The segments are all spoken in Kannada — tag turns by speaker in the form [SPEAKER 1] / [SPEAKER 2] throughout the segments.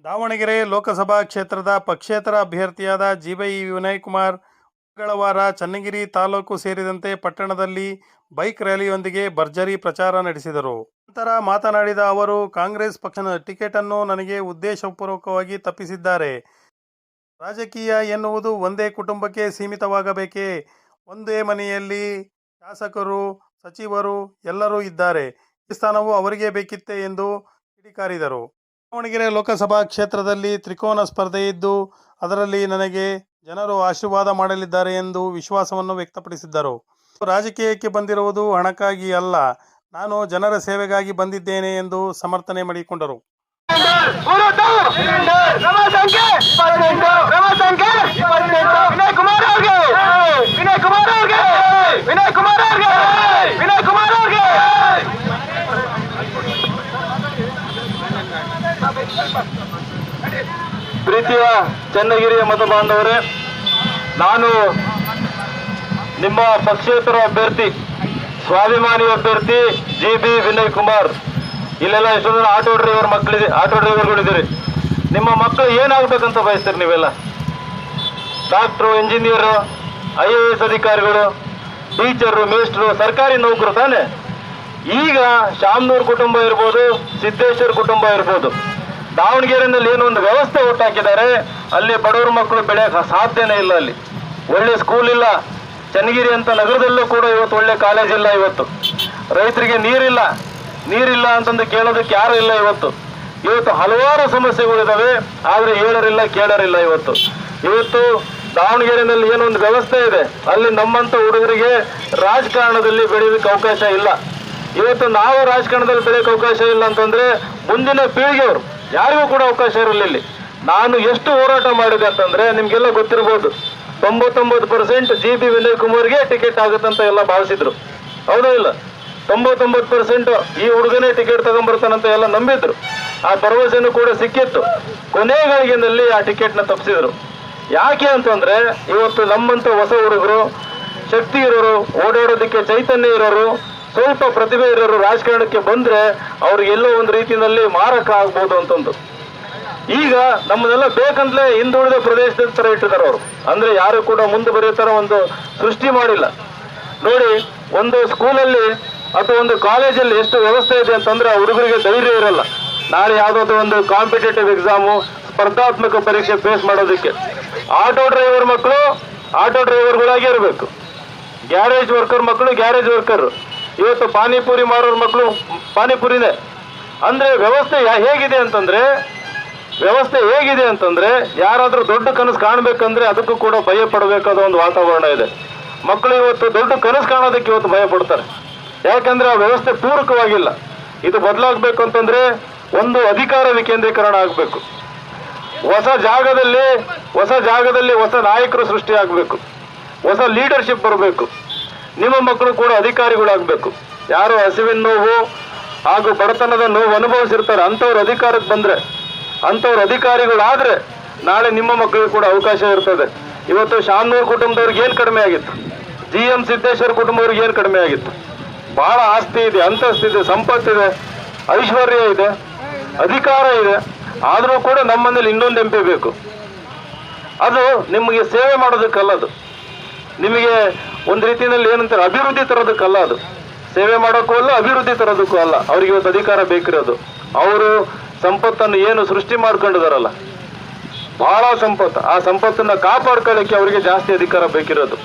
[SPEAKER 1] ದಾವಣಗೆರೆ ಲೋಕಸಭಾ ಕ್ಷೇತ್ರದ ಪಕ್ಷೇತರ ಅಭ್ಯರ್ಥಿಯಾದ ಜಿವೈ ವಿನಯಕುಮಾರ್ ಮಂಗಳವಾರ ಚನ್ನಗಿರಿ ತಾಲೂಕು ಸೇರಿದಂತೆ ಪಟ್ಟಣದಲ್ಲಿ ಬೈಕ್ ರ್ಯಾಲಿಯೊಂದಿಗೆ ಭರ್ಜರಿ ಪ್ರಚಾರ ನಡೆಸಿದರು. ನಂತರ ಮಾತನಾಡಿದ ಅವರು, ಕಾಂಗ್ರೆಸ್ ಪಕ್ಷದ ಟಿಕೆಟ್ ಅನ್ನು ನನಗೆ ಉದ್ದೇಶಪೂರ್ವಕವಾಗಿ ತಪ್ಪಿಸಿದ್ದಾರೆ. ರಾಜಕೀಯ ಎನ್ನುವುದು ಒಂದೇ ಕುಟುಂಬಕ್ಕೆ ಸೀಮಿತವಾಗಬೇಕೇ? ಒಂದೇ ಮನೆಯಲ್ಲಿ ಶಾಸಕರು, ಸಚಿವರು ಎಲ್ಲರೂ ಇದ್ದಾರೆ. ಈ ಸ್ಥಾನವು ಅವರಿಗೆ ಬೇಕಿತ್ತೆ ಎಂದು ಕಿಡಿಕಾರಿದರು. ದಾವಣಗೆರೆ ಲೋಕಸಭಾ ಕ್ಷೇತ್ರದಲ್ಲಿ ತ್ರಿಕೋನ ಸ್ಪರ್ಧೆ ಇದ್ದು, ಅದರಲ್ಲಿ ನನಗೆ ಜನರು ಆಶೀರ್ವಾದ ಮಾಡಲಿದ್ದಾರೆ ಎಂದು ವಿಶ್ವಾಸವನ್ನು ವ್ಯಕ್ತಪಡಿಸಿದ್ದರು. ರಾಜಕೀಯಕ್ಕೆ ಬಂದಿರುವುದು ಹಣಕ್ಕಾಗಿ ಅಲ್ಲ, ನಾನು ಜನರ ಸೇವೆಗಾಗಿ ಬಂದಿದ್ದೇನೆ ಎಂದು ಸಮರ್ಥನೆ ಮಾಡಿಕೊಂಡರು.
[SPEAKER 2] ಪ್ರೀತಿಯ ಚನ್ನಗಿರಿಯ ಮತ ಬಾಂಧವರೇ, ನಾನು ನಿಮ್ಮ ಪಕ್ಷೇತರ ಅಭ್ಯರ್ಥಿ, ಸ್ವಾಭಿಮಾನಿ ಅಭ್ಯರ್ಥಿ ಜಿ.ಬಿ. ವಿನಯಕುಮಾರ್. ಇಲ್ಲೆಲ್ಲ ಎಷ್ಟೋ ಜನ ಆಟೋ ಡ್ರೈವರ್ಗಳಿದ್ದೀರಿ. ನಿಮ್ಮ ಮಕ್ಕಳು ಏನಾಗಬೇಕಂತ ಬಯಸ್ತೀರಿ? ನೀವೆಲ್ಲ ಡಾಕ್ಟ್ರು, ಇಂಜಿನಿಯರು, IAS ಅಧಿಕಾರಿಗಳು, ಟೀಚರು, ಮೇಸ್ಟ್ರು, ಸರ್ಕಾರಿ ನೌಕರು ತಾನೆ. ಈಗ ಶಾಮನೂರ್ ಕುಟುಂಬ ಇರ್ಬೋದು, ಸಿದ್ದೇಶ್ವರ್ ಕುಟುಂಬ ಇರ್ಬೋದು, ದಾವಣಗೆರೆಯಲ್ಲಿ ಏನೊಂದು ವ್ಯವಸ್ಥೆ ಹುಟ್ಟಾಕಿದ್ದಾರೆ. ಅಲ್ಲಿ ಬಡವರ ಮಕ್ಕಳು ಬೆಳೆಯಕ್ಕೆ ಸಾಧ್ಯನೇ ಇಲ್ಲ. ಅಲ್ಲಿ ಒಳ್ಳೆ ಸ್ಕೂಲ್ ಇಲ್ಲ. ಚನ್ನಗಿರಿ ಅಂತ ನಗರದಲ್ಲೂ ಕೂಡ ಇವತ್ತು ಒಳ್ಳೆ ಕಾಲೇಜ್ ಇಲ್ಲ. ಇವತ್ತು ರೈತರಿಗೆ ನೀರಿಲ್ಲ ಅಂತಂದು ಕೇಳೋದಕ್ಕೆ ಯಾರು ಇಲ್ಲ. ಇವತ್ತು ಹಲವಾರು ಸಮಸ್ಯೆಗಳಿದಾವೆ, ಆದರೆ ಹೇಳರಿಲ್ಲ ಕೇಳರಿಲ್ಲ. ಇವತ್ತು ದಾವಣಗೆರೆಯಲ್ಲಿ ಏನೊಂದು ವ್ಯವಸ್ಥೆ ಇದೆ, ಅಲ್ಲಿ ನಮ್ಮಂತ ಹುಡುಗರಿಗೆ ರಾಜಕಾರಣದಲ್ಲಿ ಬೆಳೆಯೋದಕ್ಕೆ ಅವಕಾಶ ಇಲ್ಲ. ಇವತ್ತು ನಾವು ರಾಜಕಾರಣದಲ್ಲಿ ಬೆಳೆಯೋಕೆ ಅವಕಾಶ ಇಲ್ಲ ಅಂತಂದ್ರೆ ಮುಂದಿನ ಪೀಳಿಗೆಯವರು ಯಾರಿಗೂ ಕೂಡ ಅವಕಾಶ ಇರಲಿಲ್ಲ. ಇಲ್ಲಿ ನಾನು ಎಷ್ಟು ಹೋರಾಟ ಮಾಡಿದೆ ಅಂತಂದ್ರೆ ನಿಮ್ಗೆಲ್ಲ ಗೊತ್ತಿರ್ಬೋದು. 99% ಜಿ.ಬಿ. ವಿನಯಕುಮಾರ್ಗೆ ಟಿಕೆಟ್ ಆಗುತ್ತಂತ ಎಲ್ಲ ಭಾವಿಸಿದ್ರು. ಹೌದೋ ಇಲ್ಲ? 99% ಈ ಹುಡುಗನೇ ಟಿಕೆಟ್ ತಗೊಂಡ್ಬರ್ತಾನಂತ ಎಲ್ಲ ನಂಬಿದ್ರು. ಆ ಭರವಸೆನೂ ಕೂಡ ಸಿಕ್ಕಿತ್ತು. ಕೊನೆ ಗಳಿಗೆನಲ್ಲಿ ಆ ಟಿಕೆಟ್ನ ತಪ್ಪಿಸಿದ್ರು. ಯಾಕೆ ಅಂತಂದ್ರೆ ಇವತ್ತು ನಮ್ಮಂತ ಹೊಸ ಹುಡುಗರು, ಶಕ್ತಿ ಇರೋರು, ಓಡಾಡೋದಕ್ಕೆ ಚೈತನ್ಯ ಇರೋರು, ಸ್ವಲ್ಪ ಪ್ರತಿಭೆ ಇರೋರು ರಾಜಕಾರಣಕ್ಕೆ ಬಂದ್ರೆ ಅವ್ರಿಗೆ ಎಲ್ಲೋ ಒಂದು ರೀತಿಯಲ್ಲಿ ಮಾರಕ ಆಗ್ಬೋದು ಅಂತಂದು. ಈಗ ನಮ್ಮನ್ನೆಲ್ಲ ಬೇಕಂತಲೇ ಹಿಂದುಳಿದ ಪ್ರದೇಶದ ತರ ಇಟ್ಟಿದ್ದಾರೆ ಅವರು. ಅಂದ್ರೆ ಯಾರು ಕೂಡ ಮುಂದೆ ಬರೆಯೋ ತರ ಒಂದು ಸೃಷ್ಟಿ ಮಾಡಿಲ್ಲ. ನೋಡಿ, ಒಂದು ಸ್ಕೂಲಲ್ಲಿ ಅಥವಾ ಒಂದು ಕಾಲೇಜಲ್ಲಿ ಎಷ್ಟು ವ್ಯವಸ್ಥೆ ಇದೆ ಅಂತಂದ್ರೆ ಆ ಹುಡುಗರಿಗೆ ಧೈರ್ಯ ಇರಲ್ಲ. ನಾಳೆ ಯಾವುದಾದ್ರು ಒಂದು ಕಾಂಪಿಟೇಟಿವ್ ಎಕ್ಸಾಮು, ಸ್ಪರ್ಧಾತ್ಮಕ ಪರೀಕ್ಷೆ ಫೇಸ್ ಮಾಡೋದಕ್ಕೆ. ಆಟೋ ಡ್ರೈವರ್ ಮಕ್ಕಳು ಆಟೋ ಡ್ರೈವರ್ಗಳಾಗಿ ಇರಬೇಕು. ಗ್ಯಾರೇಜ್ ವರ್ಕರ್ ಮಕ್ಕಳು ಗ್ಯಾರೇಜ್ ವರ್ಕರ್. ಇವತ್ತು ಪಾನಿಪುರಿ ಮಾರೋರ್ ಮಕ್ಕಳು ಪಾನಿಪುರಿನೇ. ಅಂದ್ರೆ ವ್ಯವಸ್ಥೆ ಹೇಗಿದೆ ಅಂತಂದ್ರೆ ಯಾರಾದ್ರೂ ದೊಡ್ಡ ಕನಸು ಕಾಣ್ಬೇಕಂದ್ರೆ ಅದಕ್ಕೂ ಕೂಡ ಭಯ ಪಡಬೇಕಾದ ಒಂದು ವಾತಾವರಣ ಇದೆ. ಮಕ್ಕಳು ಇವತ್ತು ದೊಡ್ಡ ಕನಸು ಕಾಣೋದಕ್ಕೆ ಇವತ್ತು ಭಯ ಪಡ್ತಾರೆ. ಯಾಕಂದ್ರೆ ಆ ವ್ಯವಸ್ಥೆ ಪೂರಕವಾಗಿಲ್ಲ. ಇದು ಬದಲಾಗಬೇಕು ಅಂತಂದ್ರೆ ಒಂದು ಅಧಿಕಾರ ವಿಕೇಂದ್ರೀಕರಣ ಆಗಬೇಕು. ಹೊಸ ಜಾಗದಲ್ಲಿ ಹೊಸ ನಾಯಕರು ಸೃಷ್ಟಿ ಆಗಬೇಕು. ಹೊಸ ಲೀಡರ್ಶಿಪ್ ಬರಬೇಕು. ನಿಮ್ಮ ಮಕ್ಕಳು ಕೂಡ ಅಧಿಕಾರಿಗಳಾಗಬೇಕು. ಯಾರು ಹಸಿವಿನ ನೋವು ಹಾಗೂ ಬಡತನದ ನೋವು ಅನುಭವಿಸಿರ್ತಾರೆ ಅಂಥವ್ರು ಅಧಿಕಾರಕ್ಕೆ ಬಂದ್ರೆ, ಅಂಥವ್ರು ಅಧಿಕಾರಿಗಳಾದ್ರೆ ನಾಳೆ ನಿಮ್ಮ ಮಕ್ಕಳಿಗೆ ಕೂಡ ಅವಕಾಶ ಇರ್ತದೆ. ಇವತ್ತು ಶಾಮನೂರ್ ಕುಟುಂಬದವ್ರಿಗೆ ಏನು ಕಡಿಮೆ ಆಗಿತ್ತು? GM ಸಿದ್ದೇಶ್ವರ್ ಕುಟುಂಬವ್ರಿಗೆ ಏನು ಕಡಿಮೆ ಆಗಿತ್ತು? ಬಹಳ ಆಸ್ತಿ ಇದೆ, ಅಂತಸ್ತಿದೆ, ಸಂಪತ್ತಿದೆ, ಐಶ್ವರ್ಯ ಇದೆ, ಅಧಿಕಾರ ಇದೆ. ಆದರೂ ಕೂಡ ನಮ್ಮ ಮನೇಲಿ ಇನ್ನೊಂದು MP ಬೇಕು. ಅದು ನಿಮಗೆ ಸೇವೆ ಮಾಡೋದಕ್ಕಲ್ಲ, ಅದು ನಿಮಗೆ ಒಂದು ರೀತಿಯಲ್ಲಿ ಏನಂತಾರೆ ಅಭಿವೃದ್ಧಿ ತರೋದಕ್ಕಲ್ಲ. ಅದು ಸೇವೆ ಮಾಡೋಕ್ಕೂ ಅಲ್ಲ, ಅಭಿವೃದ್ಧಿ ತರೋದಕ್ಕೂ ಅಲ್ಲ. ಅವ್ರಿಗೆ ಇವತ್ತು ಅಧಿಕಾರ ಬೇಕಿರೋದು. ಅವರು ಸಂಪತ್ತನ್ನು ಏನು ಸೃಷ್ಟಿ ಮಾಡ್ಕೊಂಡಿದಾರಲ್ಲ, ಬಹಳ ಸಂಪತ್ತು, ಆ ಸಂಪತ್ತನ್ನು ಕಾಪಾಡ್ಕೊಳ್ಳಿಕ್ಕೆ ಅವರಿಗೆ ಜಾಸ್ತಿ ಅಧಿಕಾರ ಬೇಕಿರೋದು.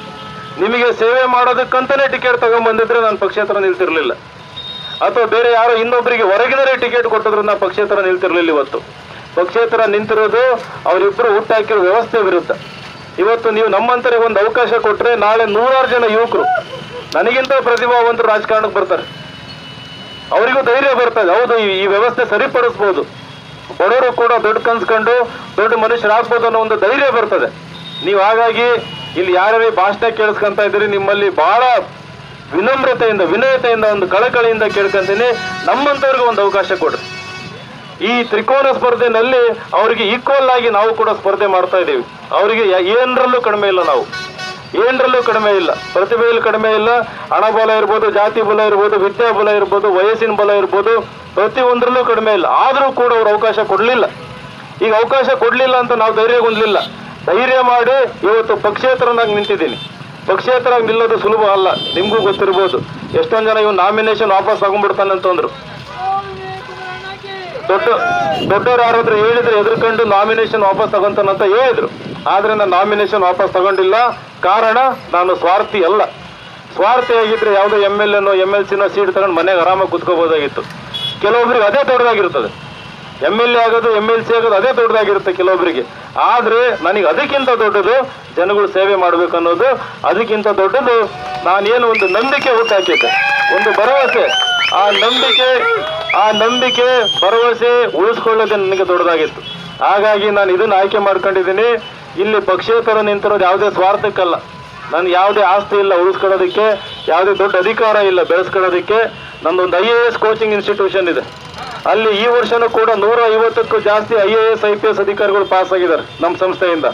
[SPEAKER 2] ನಿಮಗೆ ಸೇವೆ ಮಾಡೋದಕ್ಕಂತಾನೆ ಟಿಕೆಟ್ ತಗೊಂಡ್ಬಂದಿದ್ರೆ ನಾನು ಪಕ್ಷೇತರ ನಿಲ್ತಿರ್ಲಿಲ್ಲ. ಅಥವಾ ಬೇರೆ ಯಾರೋ ಇನ್ನೊಬ್ಬರಿಗೆ ಹೊರಗಿನರೇ ಟಿಕೆಟ್ ಕೊಟ್ಟಿದ್ರು ನಾನು ಪಕ್ಷೇತರ ನಿಲ್ತಿರ್ಲಿಲ್ಲ. ಇವತ್ತು ಪಕ್ಷೇತರ ನಿಂತಿರೋದು ಅವರಿಬ್ಬರು ಹುಟ್ಟಾಕಿರೋ ವ್ಯವಸ್ಥೆ ವಿರುದ್ಧ. ಇವತ್ತು ನೀವು ನಮ್ಮಂತರಿಗೆ ಒಂದು ಅವಕಾಶ ಕೊಟ್ಟರೆ ನಾಳೆ 100 ಜನ ಯುವಕರು ನನಗಿಂತ ಪ್ರತಿಭಾವಂತರು ರಾಜಕಾರಣಕ್ಕೆ ಬರ್ತಾರೆ. ಅವರಿಗೂ ಧೈರ್ಯ ಬರ್ತದೆ, ಹೌದು ಈ ವ್ಯವಸ್ಥೆ ಸರಿಪಡಿಸ್ಬೋದು, ಬಡವರು ಕೂಡ ದೊಡ್ಡ ಕನ್ಸ್ಕೊಂಡು ದೊಡ್ಡ ಮನುಷ್ಯರಾಗ್ಬೋದು ಅನ್ನೋ ಒಂದು ಧೈರ್ಯ ಬರ್ತದೆ. ನೀವು ಹಾಗಾಗಿ ಇಲ್ಲಿ ಯಾರ್ಯಾರು ಭಾಷಣ ಕೇಳಿಸ್ಕೊಂತ ಇದ್ದೀರಿ, ನಿಮ್ಮಲ್ಲಿ ಬಹಳ ವಿನಯತೆಯಿಂದ ಒಂದು ಕಳಕಳಿಯಿಂದ ಕೇಳ್ಕೊಂತೀನಿ, ನಮ್ಮಂತವ್ರಿಗೆ ಒಂದು ಅವಕಾಶ ಕೊಡ್ರಿ. ಈ ತ್ರಿಕೋನ ಸ್ಪರ್ಧೆನಲ್ಲಿ ಅವರಿಗೆ ಈಕ್ವಲ್ ಆಗಿ ನಾವು ಕೂಡ ಸ್ಪರ್ಧೆ ಮಾಡ್ತಾ ಇದ್ದೀವಿ. ಅವರಿಗೆ ಏನರಲ್ಲೂ ಕಡಿಮೆ ಇಲ್ಲ, ನಾವು ಏನರಲ್ಲೂ ಕಡಿಮೆ ಇಲ್ಲ, ಪ್ರತಿಭೆಯಲ್ಲಿ ಕಡಿಮೆ ಇಲ್ಲ. ಹಣ ಬಲ ಇರ್ಬೋದು, ಜಾತಿ ಬಲ ಇರ್ಬೋದು, ವಿದ್ಯಾ ಬಲ ಇರ್ಬೋದು, ವಯಸ್ಸಿನ ಬಲ ಇರ್ಬೋದು, ಪ್ರತಿಯೊಂದರಲ್ಲೂ ಕಡಿಮೆ ಇಲ್ಲ. ಆದರೂ ಕೂಡ ಅವ್ರು ಅವಕಾಶ ಕೊಡಲಿಲ್ಲ. ಈಗ ಅವಕಾಶ ಕೊಡಲಿಲ್ಲ ಅಂತ ನಾವು ಧೈರ್ಯಗೊಂಡ್ಲಿಲ್ಲ. ಧೈರ್ಯ ಮಾಡಿ ಇವತ್ತು ಪಕ್ಷೇತರನಾಗಿ ನಿಂತಿದ್ದೀನಿ. ಪಕ್ಷೇತರಾಗಿ ನಿಲ್ಲೋದು ಸುಲಭ ಅಲ್ಲ, ನಿಮಗೂ ಗೊತ್ತಿರ್ಬೋದು. ಎಷ್ಟೊಂದು ಜನ ಇವ್ನು ನಾಮಿನೇಷನ್ ವಾಪಸ್ ತಗೊಂಡ್ಬಿಡ್ತಾನಂತಂದ್ರು. ದೊಡ್ಡವ್ರು ಯಾರಾದ್ರೂ ಹೇಳಿದ್ರೆ ಎದುರ್ಕೊಂಡು ನಾಮಿನೇಷನ್ ವಾಪಸ್ ತಗೊಂತಾನಂತ ಹೇಳಿದ್ರು. ಆದ್ರೆ ನಾನು ನಾಮಿನೇಷನ್ ವಾಪಸ್ ತಗೊಂಡಿಲ್ಲ. ಕಾರಣ ನಾನು ಸ್ವಾರ್ಥಿ ಅಲ್ಲ. ಸ್ವಾರ್ಥಿ ಆಗಿದ್ರೆ ಯಾವುದೋ MLA ನೋ MLC ಸೀಟ್ ತಗೊಂಡು ಮನೆಗೆ ಆರಾಮಾಗಿ ಕುತ್ಕೋಬಹುದಾಗಿತ್ತು. ಕೆಲವೊಬ್ರಿಗೆ ಅದೇ ದೊಡ್ಡದಾಗಿರ್ತದೆ. MLA ಆಗೋದು MLC ಆಗೋದು ಅದೇ ದೊಡ್ಡದಾಗಿರುತ್ತೆ ಕೆಲವೊಬ್ಬರಿಗೆ. ಆದ್ರೆ ನನಗೆ ಅದಕ್ಕಿಂತ ದೊಡ್ಡದು ಜನಗಳು ಸೇವೆ ಮಾಡ್ಬೇಕು ಅನ್ನೋದು. ಅದಕ್ಕಿಂತ ದೊಡ್ಡದು ನಾನೇನು ಒಂದು ನಂಬಿಕೆ ಹುಟ್ಟಾಕಿದ್ದೆ, ಒಂದು ಭರವಸೆ. ಆ ನಂಬಿಕೆ ಭರವಸೆ ಉಳಿಸ್ಕೊಳ್ಳೋದೇ ನನಗೆ ದೊಡ್ಡದಾಗಿತ್ತು. ಹಾಗಾಗಿ ನಾನು ಇದನ್ನ ಆಯ್ಕೆ ಮಾಡ್ಕೊಂಡಿದ್ದೀನಿ. ಇಲ್ಲಿ ಪಕ್ಷೇತರ ನಿಂತಿರೋದು ಯಾವುದೇ ಸ್ವಾರ್ಥಕ್ಕಲ್ಲ. ನನ್ಗೆ ಯಾವುದೇ ಆಸ್ತಿ ಇಲ್ಲ ಉಳಿಸ್ಕೊಳ್ಳೋದಕ್ಕೆ, ಯಾವುದೇ ದೊಡ್ಡ ಅಧಿಕಾರ ಇಲ್ಲ ಬೆಳೆಸ್ಕೊಳ್ಳೋದಕ್ಕೆ. ನಂದೊಂದು IAS ಕೋಚಿಂಗ್ ಇನ್ಸ್ಟಿಟ್ಯೂಷನ್ ಇದೆ. ಅಲ್ಲಿ ಈ ವರ್ಷನೂ ಕೂಡ 150ಕ್ಕೂ ಜಾಸ್ತಿ IAS IPS ಅಧಿಕಾರಿಗಳು ಪಾಸ್ ಆಗಿದ್ದಾರೆ ನಮ್ಮ ಸಂಸ್ಥೆಯಿಂದ.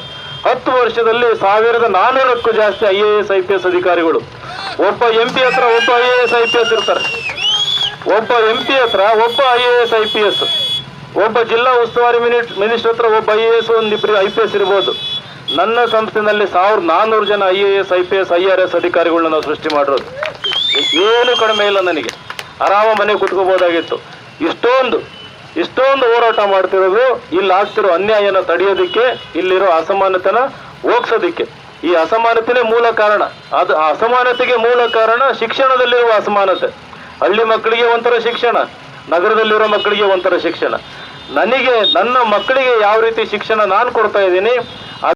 [SPEAKER 2] 10 ವರ್ಷದಲ್ಲಿ 1400ಕ್ಕೂ ಜಾಸ್ತಿ IAS IPS ಅಧಿಕಾರಿಗಳು. ಒಬ್ಬ MP ಹತ್ರ ಒಬ್ಬ IAS IPS ಇರ್ತಾರೆ. ಒಬ್ಬ MP ಹತ್ರ ಒಬ್ಬ IAS IPS, ಒಬ್ಬ ಜಿಲ್ಲಾ ಉಸ್ತುವಾರಿ ಮಿನಿಸ್ಟರ್ ಹತ್ರ ಒಬ್ಬ IAS, ಒಂದಿಬ್ಬರು IPS ಇರ್ಬೋದು. ನನ್ನ ಸಂಸ್ಥೆನಲ್ಲಿ 1400 ಜನ IAS IPS IRS ಅಧಿಕಾರಿಗಳನ್ನ ನಾವು ಸೃಷ್ಟಿ ಮಾಡಿರೋದು. ಏನು ಕಡಿಮೆ ಇಲ್ಲ. ನನಗೆ ಆರಾಮ ಮನೆ ಕುತ್ಕೋಬಹುದಾಗಿತ್ತು. ಇಷ್ಟೊಂದು ಹೋರಾಟ ಮಾಡ್ತಿರೋದು ಇಲ್ಲಿ ಆಗ್ತಿರೋ ಅನ್ಯಾಯನ ತಡೆಯೋದಿಕ್ಕೆ, ಇಲ್ಲಿರೋ ಅಸಮಾನತೆನ ಹೋಗ್ಸೋದಿಕ್ಕೆ. ಈ ಅಸಮಾನತೆನೇ ಮೂಲ ಕಾರಣ. ಅದು ಆ ಅಸಮಾನತೆಗೆ ಮೂಲ ಕಾರಣ ಶಿಕ್ಷಣದಲ್ಲಿರುವ ಅಸಮಾನತೆ. ಹಳ್ಳಿ ಮಕ್ಕಳಿಗೆ ಒಂಥರ ಶಿಕ್ಷಣ, ನಗರದಲ್ಲಿರೋ ಮಕ್ಕಳಿಗೆ ಒಂಥರ ಶಿಕ್ಷಣ. ನನ್ನ ಮಕ್ಕಳಿಗೆ ಯಾವ ರೀತಿ ಶಿಕ್ಷಣ ನಾನು ಕೊಡ್ತಾ ಇದ್ದೀನಿ,